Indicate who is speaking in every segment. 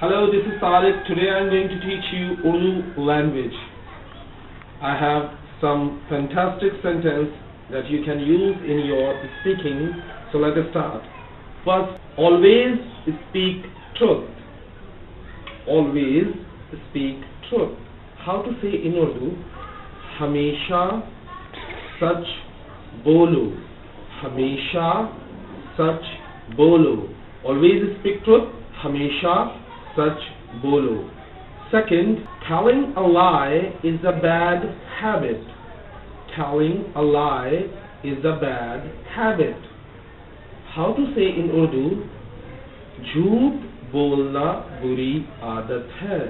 Speaker 1: Hello, this is Tariq. Today I am going to teach you Urdu language. I have some fantastic sentence that you can use in your speaking. So let us start. First, always speak truth. Always speak truth. How to say in Urdu? हमेशा सच बोलो. हमेशा सच बोलो. Always speak truth. हमेशा सच बोलो. Second, telling a lie is a bad habit. Telling a lie is a bad habit. How to say in Urdu? झूठ बोलना बुरी आदत है.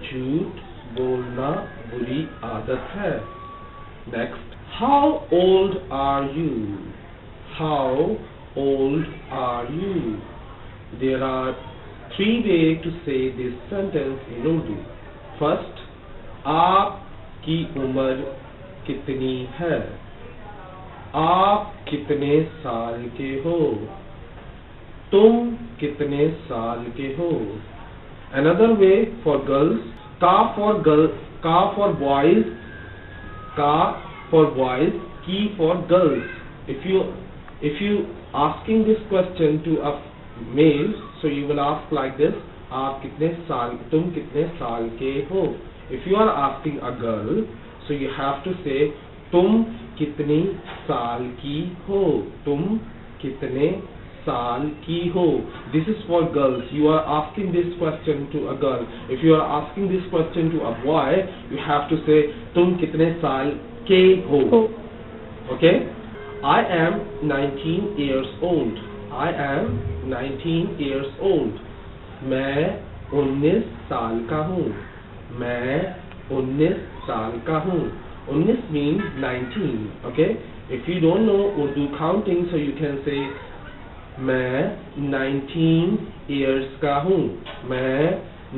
Speaker 1: झूठ बोलना बुरी आदत है. Next, how old are you? How old are you? There are 3 ways to say this sentence in Urdu. First, आपकी उम्र कितनी है? आप कितने साल के हो? तुम कितने साल के हो? Another way for girls, का for boys, का for boys, की for girls. If you asking this question to a male, so you will ask like this: आप कितने साल, तुम कितने साल के हो? If you are asking a girl, so you have to say तुम कितनी साल की हो? तुम कितने साल की हो? This is for girls. You are asking this question to a girl. If you are asking this question to a boy, you have to say तुम कितने साल के हो? Okay? I am 19 years old. I am 19 years old. मैं 19 साल का हूँ. मैं 19 साल का हूँ. 19 means 19. Okay? If you don't know Urdu counting, so you can say मैं 19 years का हूँ. मैं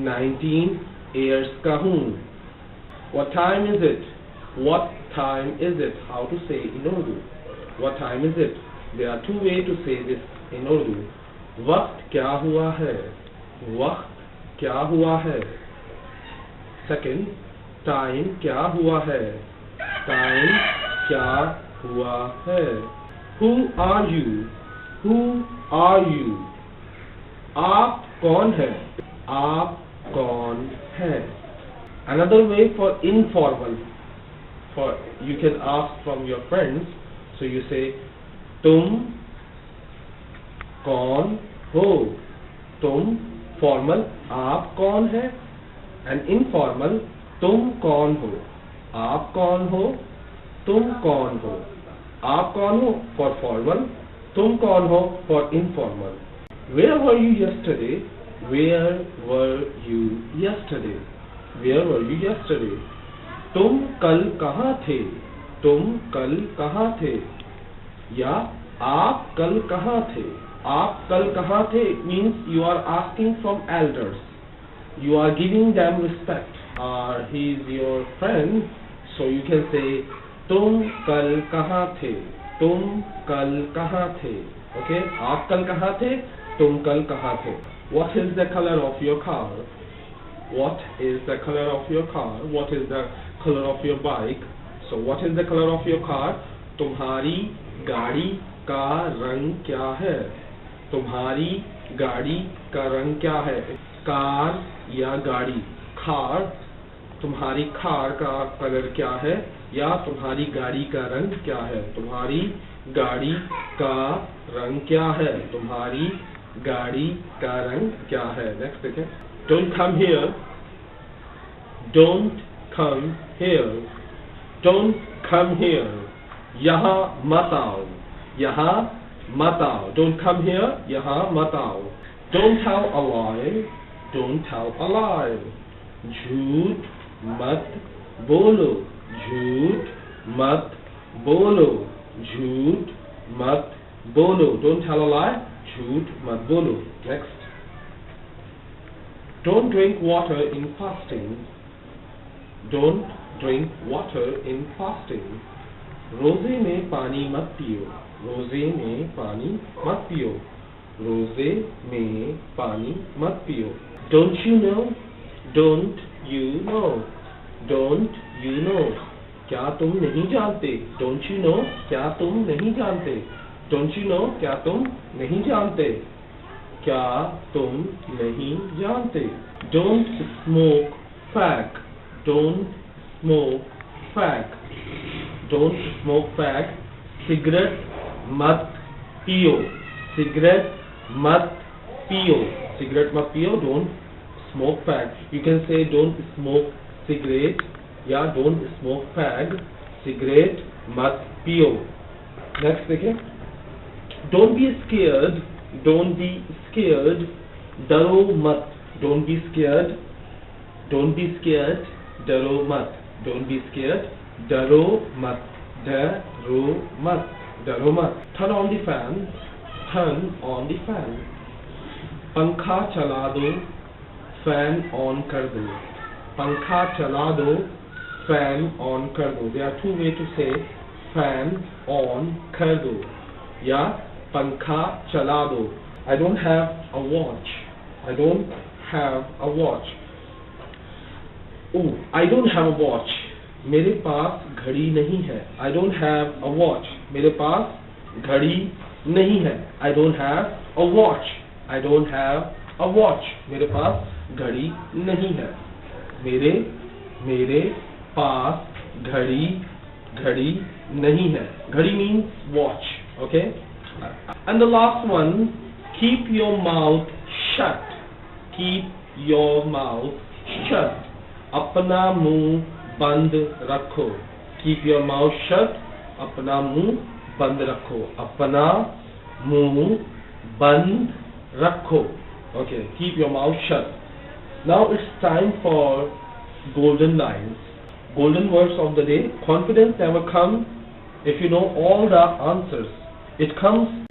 Speaker 1: 19 years का हूँ. What time is it? What time is it? How to say in Urdu? What time is it? There are 2 ways to say this in Urdu. वक्त क्या हुआ है? वक्त क्या हुआ है? Second, टाइम क्या हुआ है? टाइम क्या हुआ है? Who are you? Who are you? आप कौन है? आप कौन है? Another way for informal, for you can ask from your friends, so you say तुम कौन हो? तुम formal आप कौन है, and informal तुम कौन हो? आप कौन हो? तुम कौन हो? आप कौन हो for formal, तुम कौन हो for informal. Where were you yesterday? Where were you yesterday? Where were you yesterday? तुम कल कहाँ थे? तुम कल कहाँ थे? या आप कल कहाँ थे? आप कल कहाँ थे? It means you are asking from elders. You are giving them respect. Or he is your friend, so you can say तुम कल कहाँ थे? तुम कल कहाँ थे? Okay? आप कल कहाँ थे? तुम कल कहाँ थे? What is the color of your car? What is the color of your car? What is the color of your bike? So what is the color of your car? तुम्हारी गाड़ी का रंग क्या है? तुम्हारी गाड़ी का रंग क्या है? कार या गाड़ी? कार. तुम्हारी कार का कलर क्या है? या तुम्हारी गाड़ी का रंग क्या है? तुम्हारी गाड़ी का रंग क्या है? तुम्हारी गाड़ी का रंग क्या है? Next देखें. Don't come here. Don't come here. Don't come here. यहाँ मत आओ. यहाँ मत आओ. Don't come here. यहाँ मत आओ. Don't tell a lie. Don't tell a lie. झूठ मत बोलो. झूठ मत बोलो. झूठ मत बोलो. Don't tell a lie. झूठ मत बोलो. Next. Don't drink water in fasting. Don't drink water in fasting. रोजे में पानी मत पियो. रोजे में पानी मत पियो. रोजे में पानी मत पियो. Don't you know? Don't you know? Don't you know? क्या तुम नहीं जानते? Don't you know? क्या तुम नहीं जानते? Don't you know? क्या तुम नहीं जानते? क्या तुम नहीं जानते? Don't smoke fag. Don't smoke fag. Don't smoke fag. Cigarette मत पियो. सिगरेट मत पियो. Cigarette मत पियो. Don't smoke fag. You can say don't smoke cigarette या don't smoke fag. Cigarette मत पियो. Next देखिए. Don't be scared. Don't be scared. डरो मत. Don't be scared. Don't be scared. डरो मत. Don't be scared. डरो मत. डरो मत. डरो मत. Turn on the fan. Turn on the fan. पंखा चला दो. फैन ऑन कर दो. पंखा चला दो. फैन ऑन कर दो. There are two ways to say fan on कर दो या पंखा चला दो. I don't have a watch. I don't have a watch. Oh, I don't have a watch. मेरे पास घड़ी नहीं है. I don't have a watch. मेरे पास घड़ी नहीं है. I don't have a watch. I don't have a watch. मेरे पास घड़ी नहीं है. मेरे पास घड़ी नहीं है. घड़ी means watch. Okay? And the last one, keep your mouth shut. Keep your mouth shut. अपना मुंह बंद रखो. Keep your mouth shut. अपना मुंह बंद रखो. अपना मुंह बंद रखो. Okay, keep your mouth shut. Now it's time for golden lines. Golden words of the day. Confidence never comes if you know all the answers. It comes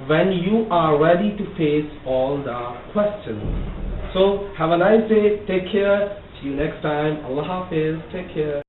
Speaker 1: when you are ready to face all the questions. So have a nice day. Take care. See you next time. Allah Hafiz. Take care.